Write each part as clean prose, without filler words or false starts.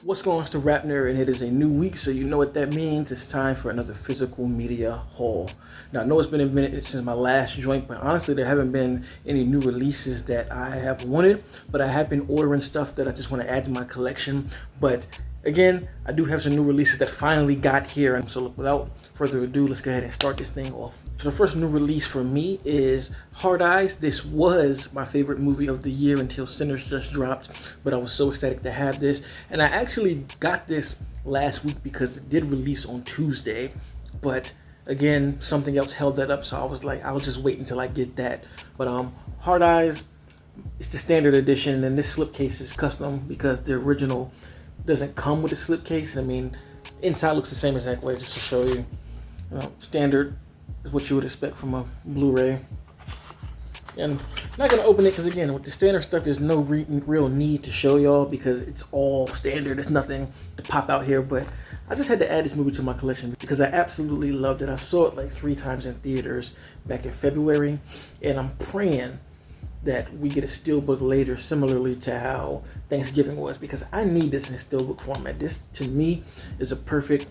What's going on? It's the RapNerd, and it is a new week, so you know what that means. It's time for another physical media haul. Now, I know it's been a minute since my last joint, but honestly, there haven't been any new releases that I have wanted, but I have been ordering stuff that I just want to add to my collection. But again, I do have some new releases that finally got here, and so without further ado, let's go ahead and start this thing off. So the first new release for me is Hard Eyes. This was my favorite movie of the year until Sinners just dropped, but I was so ecstatic to have this. And I actually got this last week because it did release on Tuesday, but again, something else held that up, so I was like, I'll just wait until I get that. But Hard Eyes, it's the standard edition, and this slipcase is custom because the original doesn't come with a slipcase. I mean, inside looks the same exact way, just to show you. Standard is what you would expect from a Blu-ray. And I'm not going to open it because, again, with the standard stuff, there's no real need to show y'all because it's all standard. There's nothing to pop out here, but I just had to add this movie to my collection because I absolutely loved it. I saw it like 3 times in theaters back in February, and I'm praying that we get a Steelbook later, similarly to how Thanksgiving was, because I need this in a Steelbook format. This, to me, is a perfect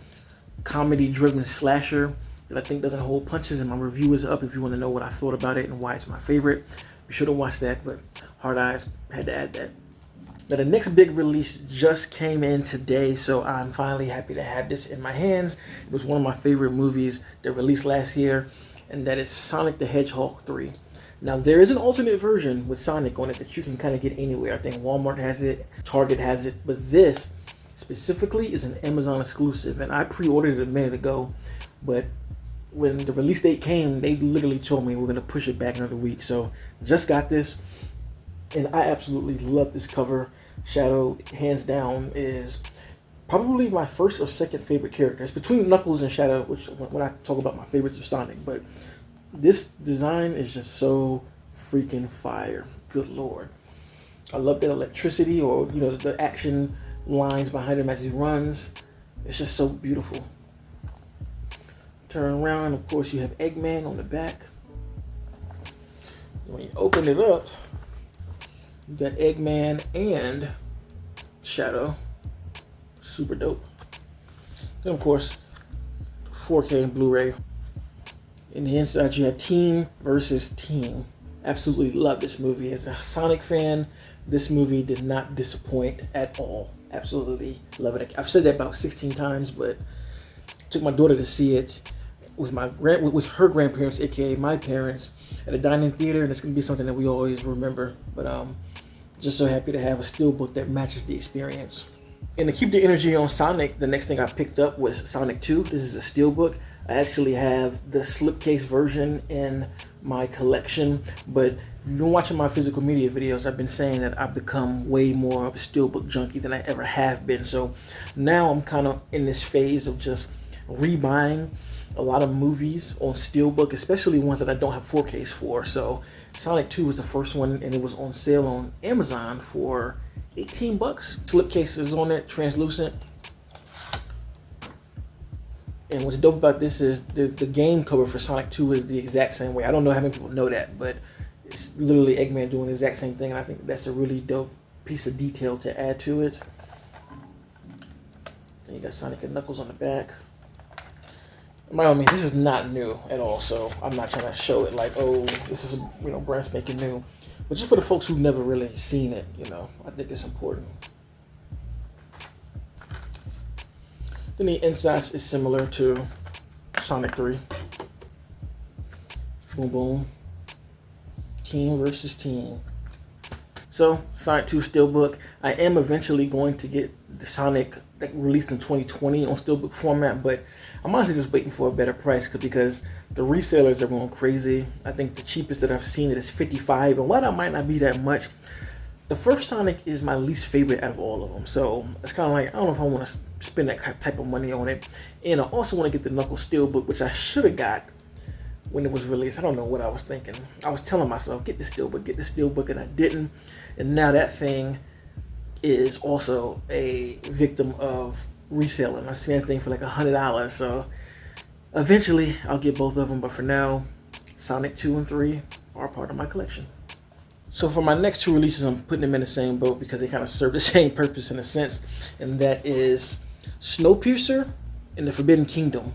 comedy-driven slasher that I think doesn't hold punches, and my review is up if you want to know what I thought about it and why it's my favorite. Be sure to watch that, but Hard Eyes, had to add that. Now, the next big release just came in today, so I'm finally happy to have this in my hands. It was one of my favorite movies that released last year, and that is Sonic the Hedgehog 3. Now, there is an alternate version with Sonic on it that you can kind of get anywhere. I think Wal-Mart has it, Target has it, but this specifically is an Amazon exclusive, and I pre-ordered it a minute ago, but when the release date came, they literally told me we're going to push it back another week. So just got this, and I absolutely love this cover. Shadow, hands down, is probably my first or second favorite character. It's between Knuckles and Shadow, which when I talk about my favorites of Sonic, but this design is just so freaking fire. Good Lord. I love that electricity, or the action lines behind him as he runs. It's just so beautiful. Turn around, of course, you have Eggman on the back. When you open it up, you got Eggman and Shadow. Super dope. Then, of course, 4K Blu-ray. In the inside, you have team versus team. Absolutely love this movie. As a Sonic fan, this movie did not disappoint at all. Absolutely love it. I've said that about 16 times, but took my daughter to see it with her grandparents, aka my parents, at a dining theater, and it's gonna be something that we always remember. But just so happy to have a Steelbook that matches the experience. And to keep the energy on Sonic, the next thing I picked up was Sonic 2. This is a Steelbook. I actually have the slipcase version in my collection, but if you've been watching my physical media videos, I've been saying that I've become way more of a Steelbook junkie than I ever have been. So now I'm kind of in this phase of just rebuying a lot of movies on Steelbook, especially ones that I don't have 4Ks for. So Sonic 2 was the first one, and it was on sale on Amazon for 18 bucks. Slipcase is on it, translucent. And what's dope about this is the game cover for Sonic 2 is the exact same way. I don't know how many people know that, but it's literally Eggman doing the exact same thing, and I think that's a really dope piece of detail to add to it. And you got Sonic and Knuckles on the back. By all means, this is not new at all, so I'm not trying to show it like, oh, this is brand spanking new. But just for the folks who've never really seen it, I think it's important. Then the inside is similar to Sonic 3. Boom, boom. Team versus team. So, Sonic 2 Steelbook. I am eventually going to get the Sonic that released in 2020 on Steelbook format, but I'm honestly just waiting for a better price because the resellers are going crazy. I think the cheapest that I've seen it is $55, and while that might not be that much, the first Sonic is my least favorite out of all of them. So it's kind of like, I don't know if I want to spend that type of money on it. And I also want to get the Knuckles Steelbook, which I should have got when it was released. I don't know what I was thinking. I was telling myself, get the Steelbook, and I didn't. And now that thing is also a victim of reselling. I see that thing for like $100. So eventually I'll get both of them. But for now, Sonic 2 and 3 are part of my collection. So for my next two releases, I'm putting them in the same boat because they kind of serve the same purpose in a sense, and that is Snowpiercer and The Forbidden Kingdom.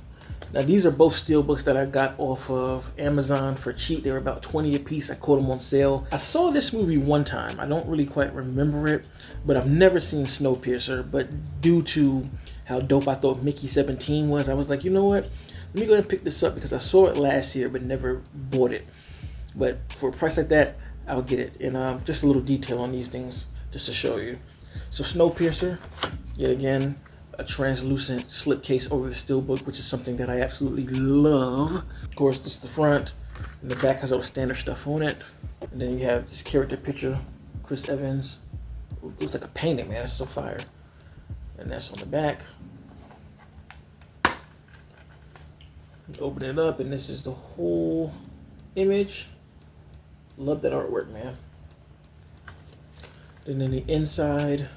Now these are both steelbooks that I got off of Amazon for cheap. They were about 20 a piece. I caught them on sale. I saw this movie one time. I don't really quite remember it, but I've never seen Snowpiercer. But due to how dope I thought Mickey 17 was, I was like, you know what? Let me go ahead and pick this up because I saw it last year but never bought it. But for a price like that, I'll get it. And just a little detail on these things just to show you. So Snowpiercer, yet again, a translucent slipcase over the steelbook, which is something that I absolutely love. Of course, this is the front, and the back has all the standard stuff on it. And then you have this character picture, Chris Evans. It looks like a painting, man. It's so fire. And that's on the back. Open it up, and this is the whole image. Love that artwork, man. Then in the inside,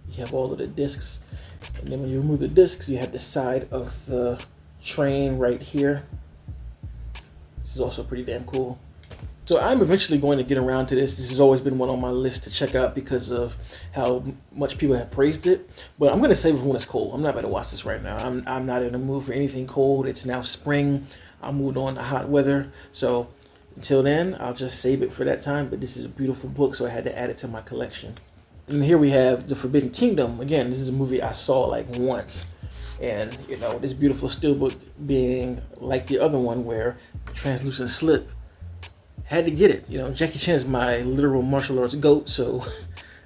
you have all of the discs, and then when you remove the discs, you have the side of the train right here. This is also pretty damn cool. So I'm eventually going to get around to this. This has always been one on my list to check out because of how much people have praised it. But I'm going to save it for when it's cold. I'm not going to watch this right now. I'm not in the mood for anything cold. It's now spring. I moved on to hot weather. So until then, I'll just save it for that time. But this is a beautiful book, so I had to add it to my collection. And here we have The Forbidden Kingdom. Again, this is a movie I saw like once. And, you know, this beautiful steelbook being like the other one where translucent slip, had to get it. You know, Jackie Chan is my literal martial arts goat, so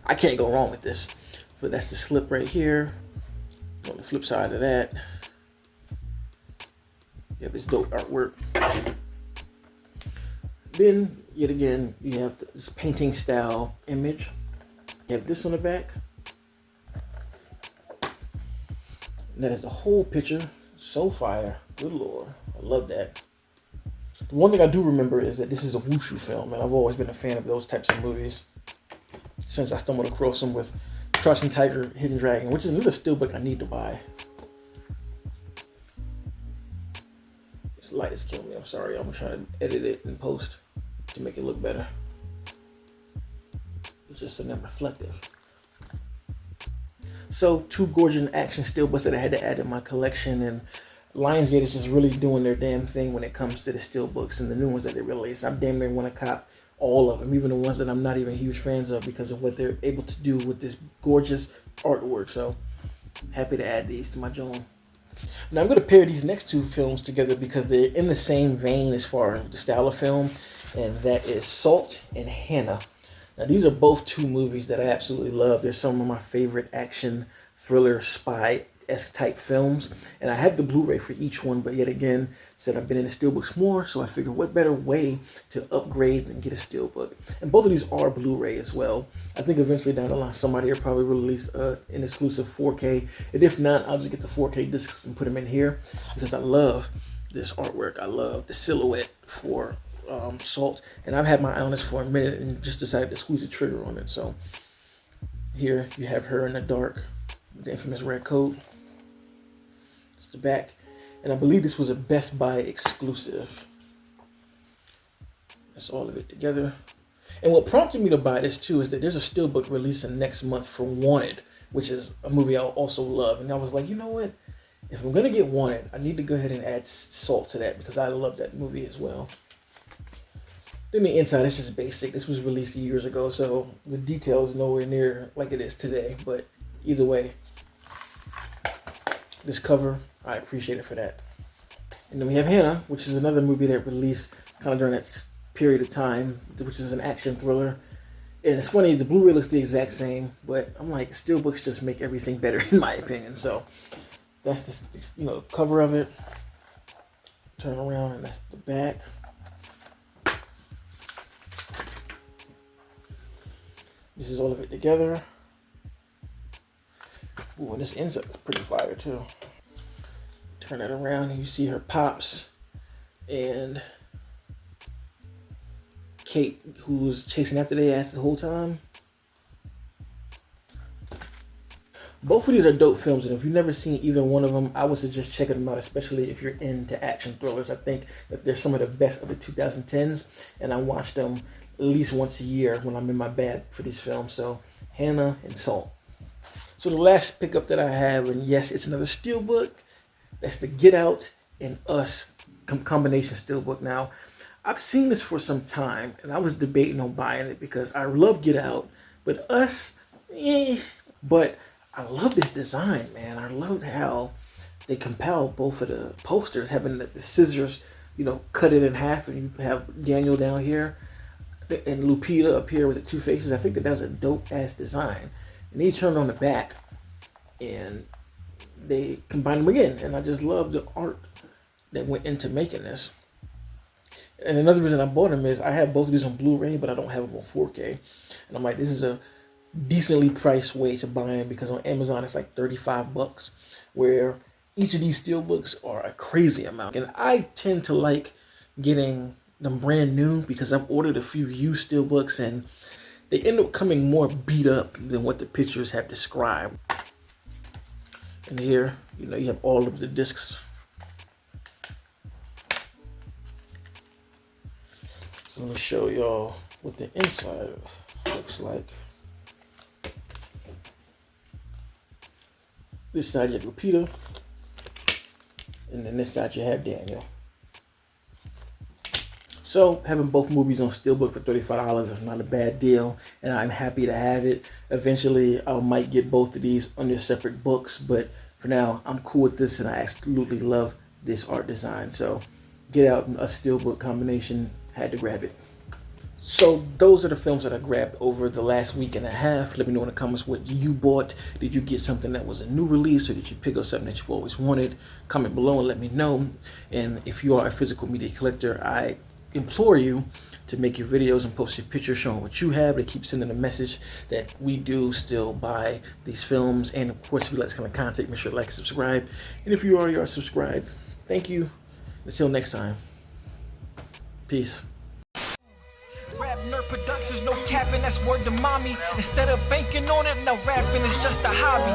I can't go wrong with this. But that's the slip right here. On the flip side of that, you have this dope artwork. Then, yet again, you have this painting style image. You have this on the back. And that is the whole picture. So fire. Good Lord. I love that. The one thing I do remember is that this is a wushu film, and I've always been a fan of those types of movies since I stumbled across them with Crouching Tiger, Hidden Dragon, which is another steelbook I need to buy. This light is killing me. I'm sorry. I'm going to try to edit it in post to make it look better. It's just so damn reflective. So, two gorgeous action steelbooks that I had to add to my collection, and Lionsgate is just really doing their damn thing when it comes to the steelbooks and the new ones that they release. I'm damn near want to cop all of them, even the ones that I'm not even huge fans of because of what they're able to do with this gorgeous artwork. So, happy to add these to my joint. Now, I'm going to pair these next two films together because they're in the same vein as far as the style of film, and that is Salt and Hannah. Now, these are both two movies that I absolutely love. They're some of my favorite action, thriller, spy-esque type films. And I have the Blu-ray for each one, but yet again, said I've been in the steelbooks more, so I figured what better way to upgrade than get a steelbook. And both of these are Blu-ray as well. I think eventually down the line, somebody will probably release an exclusive 4K. And if not, I'll just get the 4K discs and put them in here because I love this artwork. I love the silhouette for Salt, and I've had my eye on this for a minute and just decided to squeeze the trigger on it. So here you have her in the dark with the infamous red coat. It's the back, and I believe this was a Best Buy exclusive. That's all of it together. And what prompted me to buy this too is that there's a steelbook releasing next month for Wanted, which is a movie I also love. And I was like, you know what? If I'm gonna get Wanted, I need to go ahead and add Salt to that because I love that movie as well. Then the inside is just basic. This was released years ago, so the detail is nowhere near like it is today. But either way, this cover, I appreciate it for that. And then we have Hannah, which is another movie that released kind of during that period of time, which is an action thriller. And it's funny, the Blu-ray looks the exact same, but I'm like, steelbooks just make everything better in my opinion. So that's the cover of it. Turn around, and that's the back. This is all of it together. Ooh, and this inside is pretty fire too. Turn it around and you see her pops and Kate, who's chasing after their ass the whole time. Both of these are dope films, and if you've never seen either one of them, I would suggest checking them out, especially if you're into action thrillers. I think that they're some of the best of the 2010s, and I watch them at least once a year when I'm in my bag for these films. So, Hannah and Salt. So the last pickup that I have, and yes, it's another Steelbook. That's the Get Out and Us combination Steelbook. Now, I've seen this for some time, and I was debating on buying it because I love Get Out, but Us, But I love this design, man. I love how they compile both of the posters, having the scissors, cut it in half, and you have Daniel down here and Lupita up here with the two faces. I think that's a dope ass design. And he turned on the back, and they combined them again. And I just love the art that went into making this. And another reason I bought them is I have both of these on Blu-ray, but I don't have them on 4K. And I'm like, this is a decently priced way to buy them, because on Amazon it's like $35, where each of these Steelbooks are a crazy amount. And I tend to like getting them brand new because I've ordered a few used Steelbooks and they end up coming more beat up than what the pictures have described. And here, you have all of the discs. So let me show y'all what the inside looks like. This side you have Lupita, and then this side you have Daniel. So having both movies on Steelbook for $35 is not a bad deal, and I'm happy to have it. Eventually, I might get both of these under separate books, but for now, I'm cool with this, and I absolutely love this art design. So Get Out and a Steelbook combination, had to grab it. So those are the films that I grabbed over the last week and a half. Let me know in the comments what you bought. Did you get something that was a new release, or did you pick up something that you've always wanted? Comment below and let me know. And if you are a physical media collector, I implore you to make your videos and post your pictures showing what you have. To keep sending a message that we do still buy these films. And of course, if you like this kind of content, make sure to like and subscribe. And if you already are subscribed, thank you. Until next time, peace. RapNerd Productions, no capping, that's word to mommy. Instead of banking on it, now rapping is just a hobby.